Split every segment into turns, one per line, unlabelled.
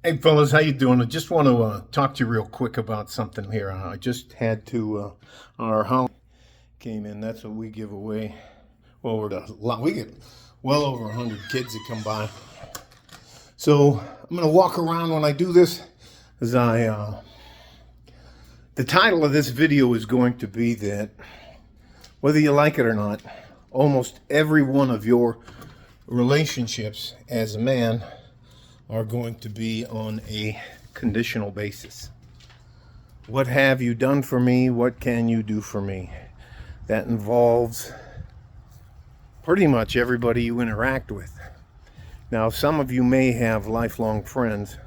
Hey fellas, how you doing? I just want to talk to you real quick about something here. I just had to our holiday came in. That's what we give away. Well, we're a lot. We get well over 100 kids that come by. So I'm gonna walk around when I do this. As the title of this video is going to be that whether you like it or not, almost every one of your relationships as a man are going to be on a conditional basis. What have you done for me? What can you do for me? That involves pretty much everybody you interact with. Now, some of you may have lifelong friends.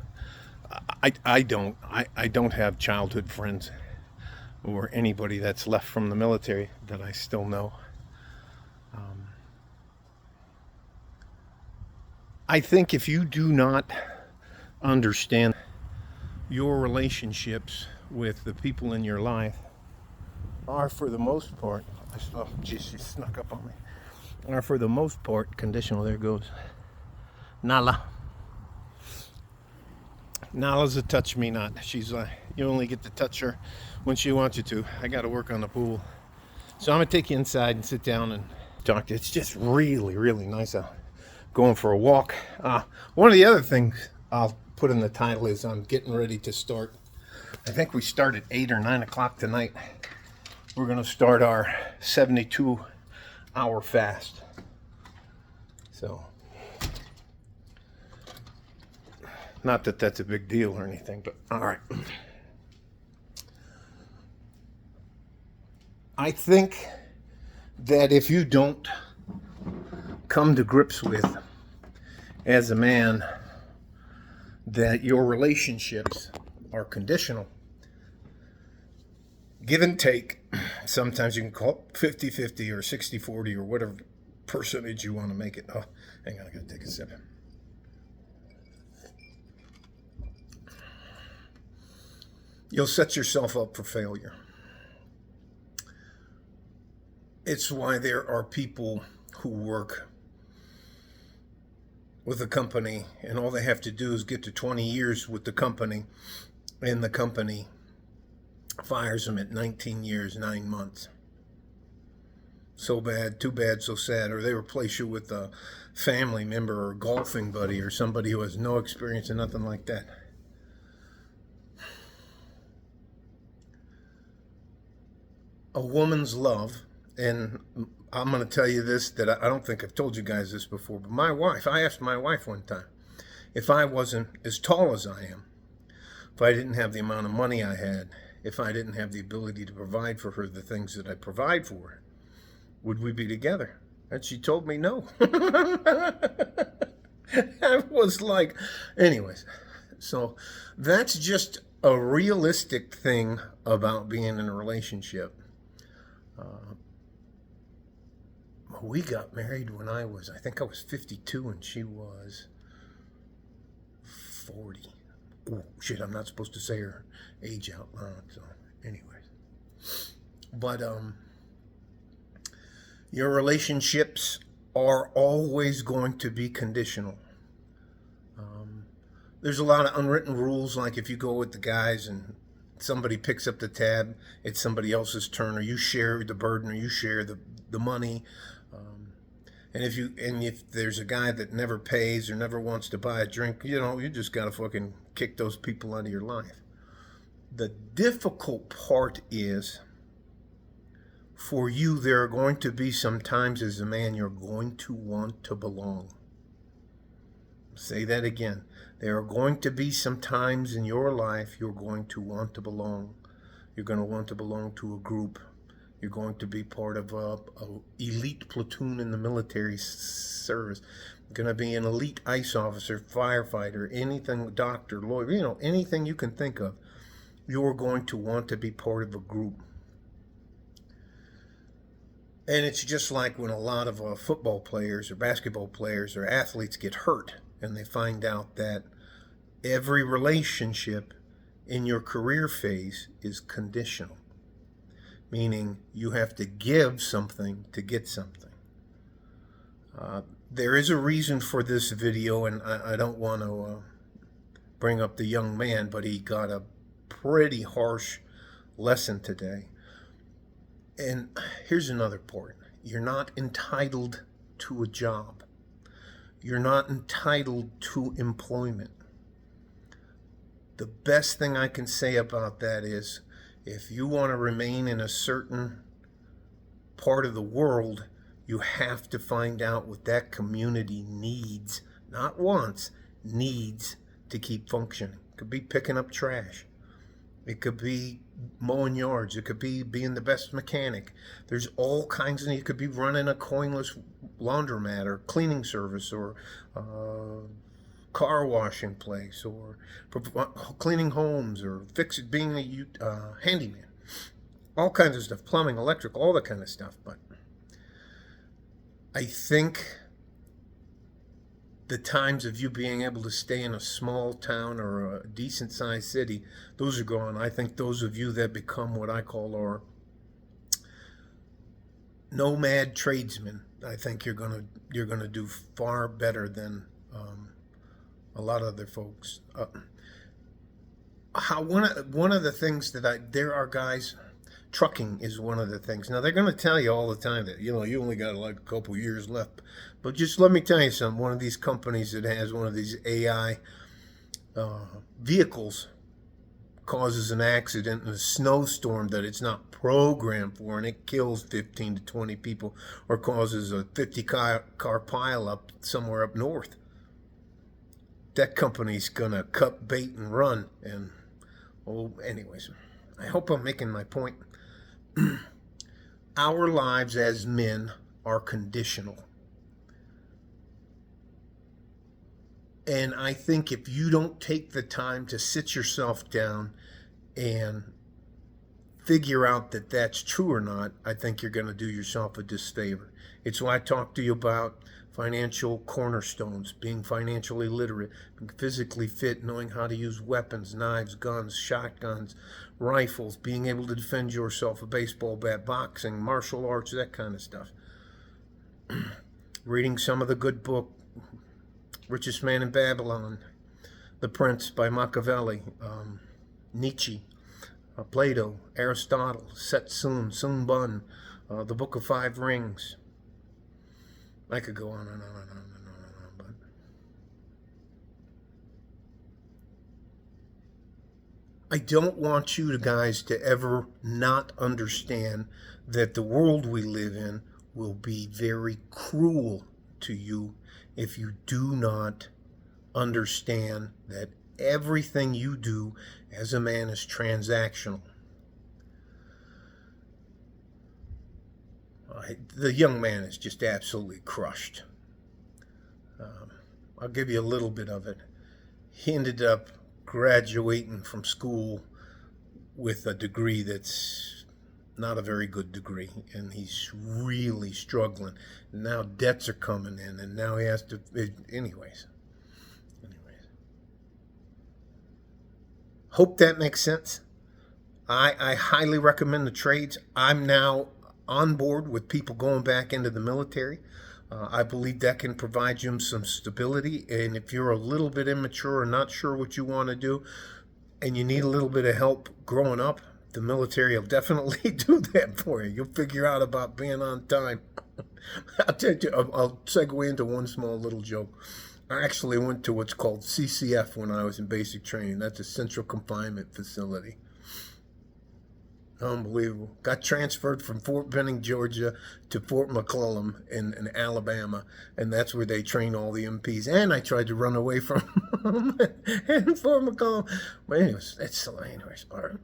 I don't. I don't have childhood friends or anybody that's left from the military that I still know. I think if you do not understand your relationships with the people in your life are, for the most part, she snuck up on me, are for the most part conditional. There goes Nala. Nala's a touch me not. She's you only get to touch her when she wants you to. I got to work on the pool. So I'm going to take you inside and sit down and talk to you. It's just really, really nice out. Going for a walk. One of the other things I'll put in the title is I'm getting ready to start. I think we start at 8 or 9 o'clock tonight. We're going to start our 72-hour fast. So, not that that's a big deal or anything, but all right. I think that if you don't come to grips with, as a man, that your relationships are conditional, give and take. Sometimes you can call it 50-50 or 60-40 or whatever percentage you want to make it. Oh, hang on, I gotta take a sip. You'll set yourself up for failure. It's why there are people who work with a company and all they have to do is get to 20 years with the company, and the company fires them at 19 years, 9 months. So bad, too bad, so sad. Or they replace you with a family member or a golfing buddy or somebody who has no experience and nothing like that. A woman's love, and I'm going to tell you this, that I don't think I've told you guys this before, but my wife, I asked my wife one time, if I wasn't as tall as I am, if I didn't have the amount of money I had, if I didn't have the ability to provide for her the things that I provide for her, would we be together? And she told me no. I was like, anyways, so that's just a realistic thing about being in a relationship. We got married when I think I was 52 and she was 40. Oh, shit, I'm not supposed to say her age out loud, so anyways. But, your relationships are always going to be conditional. There's a lot of unwritten rules, like if you go with the guys and somebody picks up the tab, it's somebody else's turn, or you share the burden, or you share the money. And if there's a guy that never pays or never wants to buy a drink, you just gotta fucking kick those people out of your life. The difficult part is, for you, there are going to be some times as a man you're going to want to belong. Say that again. There are going to be some times in your life you're going to want to belong. You're going to want to belong to a group. You're going to be part of a elite platoon in the military service. You're going to be an elite ICE officer, firefighter, anything, doctor, lawyer, anything you can think of. You're going to want to be part of a group. And it's just like when a lot of football players or basketball players or athletes get hurt and they find out that every relationship in your career phase is conditional, meaning you have to give something to get something. There is a reason for this video, and I don't want to bring up the young man, but he got a pretty harsh lesson today. And here's another part. You're not entitled to a job. You're not entitled to employment. The best thing I can say about that is, if you want to remain in a certain part of the world, you have to find out what that community needs, not wants, needs to keep functioning. It could be picking up trash. It could be mowing yards. It could be being the best mechanic. There's all kinds of, it could be running a coinless laundromat or cleaning service or car washing place or cleaning homes or being a handyman. All kinds of stuff, plumbing, electric, all that kind of stuff. But I think the times of you being able to stay in a small town or a decent sized city, those are gone. I think those of you that become what I call our nomad tradesmen, I think you're gonna do far better than a lot of other folks. One of the things that there are guys. Trucking is one of the things. Now, they're going to tell you all the time that, you only got like a couple years left. But just let me tell you something. One of these companies that has one of these AI vehicles causes an accident in a snowstorm that it's not programmed for, and it kills 15 to 20 people or causes a 50-car pileup somewhere up north. That company's going to cut bait and run. And, anyways, I hope I'm making my point. Our lives as men are conditional. And I think if you don't take the time to sit yourself down and figure out that that's true or not, I think you're going to do yourself a disfavor. It's why I talk to you about financial cornerstones, being financially literate, being physically fit, knowing how to use weapons, knives, guns, shotguns, rifles, being able to defend yourself, a baseball bat, boxing, martial arts, that kind of stuff. Reading some of the good book, Richest Man in Babylon, The Prince by Machiavelli, Nietzsche, Plato, Aristotle, Sun Bun, the Book of Five Rings. I could go on and on and on and on and on, but I don't want you guys to ever not understand that the world we live in will be very cruel to you if you do not understand that everything you do as a man is transactional. The young man is just absolutely crushed. I'll give you a little bit of it. He ended up graduating from school with a degree that's not a very good degree, and he's really struggling. Now debts are coming in, and now he has to, anyways. Hope that makes sense. I highly recommend the trades. I'm now on board with people going back into the military. I believe that can provide you some stability, and if you're a little bit immature or not sure what you want to do and you need a little bit of help growing up, the military will definitely do that for you. You'll figure out about being on time. I'll segue into one small little joke. I actually went to what's called CCF when I was in basic training. That's a Central Confinement Facility. Unbelievable. Got transferred from Fort Benning, Georgia to Fort McClellan in Alabama, and that's where they train all the MPs. And I tried to run away from in Fort McClellan. But anyways, all right.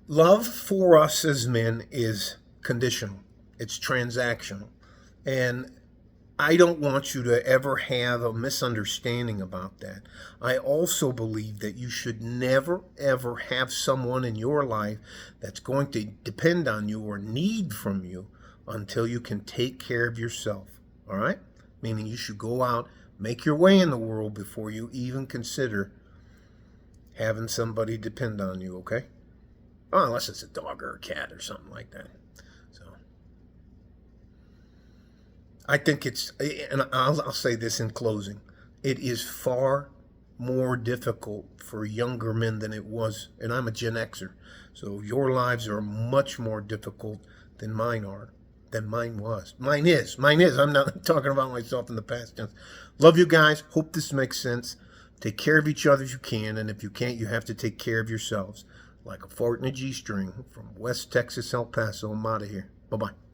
Love for us as men is conditional. It's transactional. And I don't want you to ever have a misunderstanding about that. I also believe that you should never, ever have someone in your life that's going to depend on you or need from you until you can take care of yourself. All right? Meaning you should go out, make your way in the world before you even consider having somebody depend on you, okay? Oh, unless it's a dog or a cat or something like that. I think it's, and I'll say this in closing, It is far more difficult for younger men than it was, and I'm a Gen Xer, so your lives are much more difficult than mine are, than mine was. Mine is. I'm not talking about myself in the past tense. Love you guys. Hope this makes sense. Take care of each other if you can, and if you can't, you have to take care of yourselves. Like a fart in a G-string from West Texas, El Paso. I'm out of here. Bye-bye.